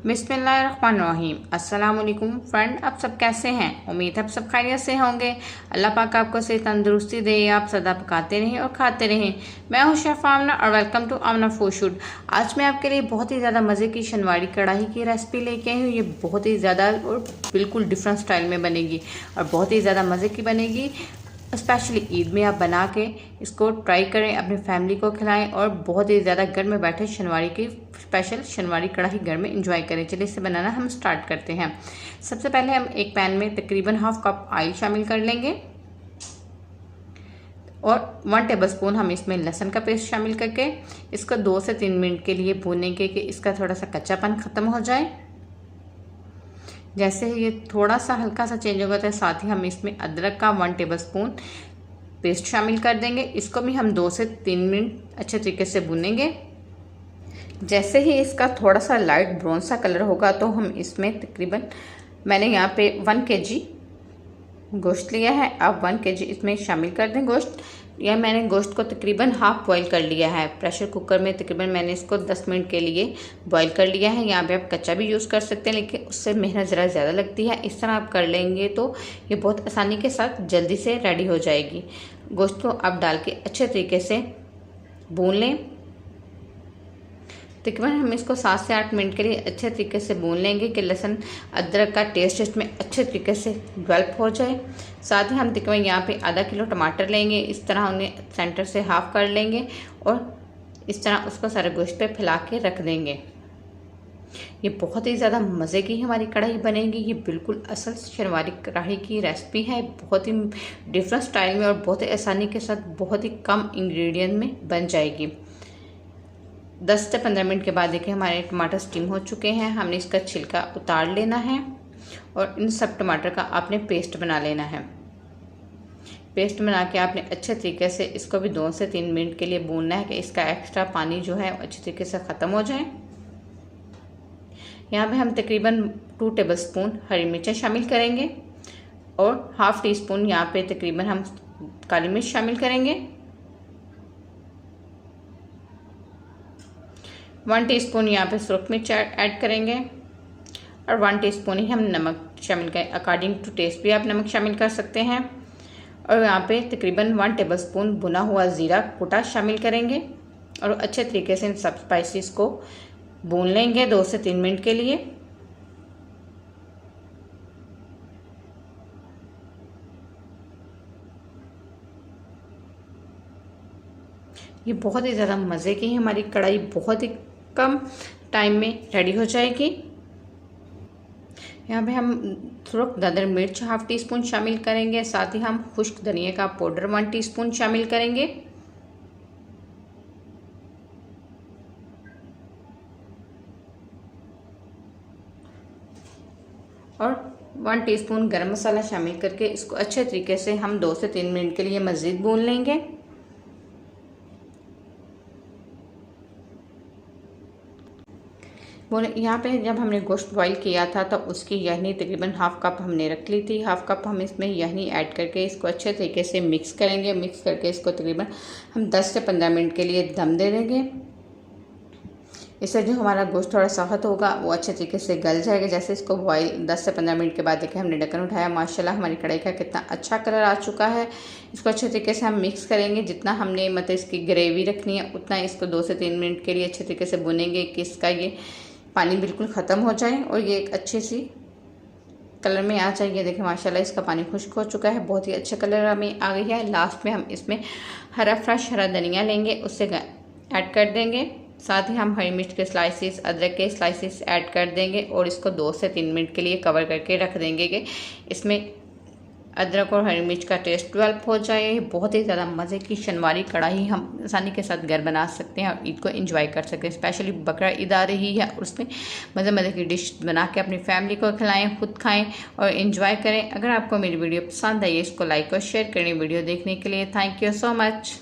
बिस्मिल्लाहिर्रहमानिर्रहीम। अस्सलाम वालेकुम फ्रेंड, आप सब कैसे हैं? उम्मीद है आप सब खैरियत से होंगे। अल्लाह पाक आपको से तंदुरुस्ती दे, आप सदा पकाते रहें और खाते रहें। मैं हूं शेफ आमना और वेलकम टू आमना फूड। आज मैं आपके लिए बहुत ही ज़्यादा मज़े की शनवारी कढ़ाई की रेसिपी लेके आई हूँ। ये बहुत ही ज़्यादा और बिल्कुल डिफरेंट स्टाइल में बनेगी और बहुत ही ज़्यादा मज़े की बनेगी। स्पेशली ईद में आप बना के इसको ट्राई करें, अपनी फैमिली को खिलाएं और बहुत ही ज़्यादा घर में बैठे शनवारी की स्पेशल शनवारी कढ़ाई घर में एंजॉय करें। चलिए इसे बनाना हम स्टार्ट करते हैं। सबसे पहले हम एक पैन में तकरीबन हाफ कप ऑयल शामिल कर लेंगे और 1 टेबलस्पून हम इसमें लहसुन का पेस्ट शामिल करके इसको 2 से 3 मिनट के लिए भूनेंगे कि इसका थोड़ा सा कच्चापन ख़त्म हो जाए। जैसे ही ये थोड़ा सा हल्का सा चेंज होगा तो साथ ही हम इसमें अदरक का 1 टेबलस्पून पेस्ट शामिल कर देंगे। इसको भी हम 2 से 3 मिनट अच्छे तरीके से भूनेंगे। जैसे ही इसका थोड़ा सा लाइट ब्राउन सा कलर होगा तो हम इसमें तकरीबन मैंने यहाँ पे 1 kg गोश्त लिया है। आप 1 kg इसमें शामिल कर दें गोश्त। यह मैंने गोश्त को तकरीबन हाफ बॉईल कर लिया है। प्रेशर कुकर में तकरीबन मैंने इसको 10 मिनट के लिए बॉईल कर लिया है। यहाँ पे आप कच्चा भी यूज़ कर सकते हैं, लेकिन उससे मेहनत ज़रा ज़्यादा लगती है। इस तरह आप कर लेंगे तो ये बहुत आसानी के साथ जल्दी से रेडी हो जाएगी। गोश्त को आप डाल के अच्छे तरीके से भून लें। तकरीबन हम इसको 7 से 8 मिनट के लिए अच्छे तरीके से भून लेंगे कि लहसुन अदरक का टेस्ट इसमें अच्छे तरीके से डेवलप हो जाए। साथ ही हम तकरीबन यहाँ पे आधा किलो टमाटर लेंगे। इस तरह उन्हें सेंटर से हाफ कर लेंगे और इस तरह उसको सारे गोश्त पे फैला के रख देंगे। ये बहुत ही ज़्यादा मज़े की हमारी कढ़ाई बनेगी। ये बिल्कुल असल शनवारी कढ़ाई की रेसिपी है। बहुत ही डिफरेंट स्टाइल में और बहुत ही आसानी के साथ बहुत ही कम इंग्रेडिएंट में बन जाएगी। 10 से 15 मिनट के बाद देखिए हमारे टमाटर स्टीम हो चुके हैं। हमने इसका छिलका उतार लेना है और इन सब टमाटर का आपने पेस्ट बना लेना है। पेस्ट बना के आपने अच्छे तरीके से इसको भी 2 से 3 मिनट के लिए भूनना है कि इसका एक्स्ट्रा पानी जो है अच्छे तरीके से ख़त्म हो जाए। यहाँ पे हम तकरीबन 2 टेबलस्पून हरी मिर्चें शामिल करेंगे और हाफ टी स्पून यहाँ पे तकरीबन हम काली मिर्च शामिल करेंगे। 1 टीस्पून यहाँ पे सुरख मिर्च ऐड करेंगे और 1 टीस्पून ही हम नमक शामिल करें। अकॉर्डिंग टू टेस्ट भी आप नमक शामिल कर सकते हैं। और यहाँ पे तकरीबन 1 टेबलस्पून भुना हुआ ज़ीरा कुटा शामिल करेंगे और अच्छे तरीके से इन सब स्पाइसेस को भून लेंगे 2 से 3 मिनट के लिए। ये बहुत ही ज़्यादा मज़े की हमारी कढ़ाई बहुत ही कम टाइम में रेडी हो जाएगी। यहाँ पे हम थोड़ा दादर मिर्च हाफ टी स्पून शामिल करेंगे। साथ ही हम खुश्क धनिया का पाउडर 1 टीस्पून शामिल करेंगे और 1 टीस्पून गरम मसाला शामिल करके इसको अच्छे तरीके से हम 2 से 3 मिनट के लिए मज़ीद भून लेंगे। यहाँ पे जब हमने गोश्त बॉईल किया था तो उसकी यहनी तकरीबन हाफ कप हमने रख ली थी। हाफ कप हम इसमें यहनी ऐड करके इसको अच्छे तरीके से मिक्स करेंगे। मिक्स करके इसको तकरीबन हम 10 से 15 मिनट के लिए दम दे देंगे। इससे जो हमारा गोश्त थोड़ा सख्त होगा वो अच्छे तरीके से गल जाएगा। जैसे इसको बॉईल 10 से 15 मिनट के बाद देखिए हमने ढक्कन उठाया, माशाल्लाह हमारी कढ़ाई का कितना अच्छा कलर आ चुका है। इसको अच्छे तरीके से हम मिक्स करेंगे। जितना हमने मतलब इसकी ग्रेवी रखनी है उतना इसको 2 से 3 मिनट के लिए अच्छे तरीके से भुनेंगे कि इसका ये पानी बिल्कुल ख़त्म हो जाए और ये एक अच्छी सी कलर में आ जाए। ये देखिए माशाल्लाह इसका पानी खुश्क हो चुका है, बहुत ही अच्छे कलर में आ गई है। लास्ट में हम इसमें फ्रेश हरा धनिया लेंगे, उससे ऐड कर देंगे। साथ ही हम हरी मिर्च के स्लाइसेस, अदरक के स्लाइसेस ऐड कर देंगे और इसको 2 से 3 मिनट के लिए कवर करके रख देंगे कि इसमें अदरक और हरी मिर्च का टेस्ट डेवलप हो जाए। बहुत ही ज़्यादा मज़े की शनवारी कढ़ाई हम आसानी के साथ घर बना सकते हैं और ईद को एंजॉय कर सकते हैं। स्पेशली बकरा ईद आ रही है और उसमें मज़े मज़े की डिश बना के अपनी फैमिली को खिलाएं, खुद खाएं और एंजॉय करें। अगर आपको मेरी वीडियो पसंद आई इसको लाइक और शेयर करें। वीडियो देखने के लिए थैंक यू सो मच।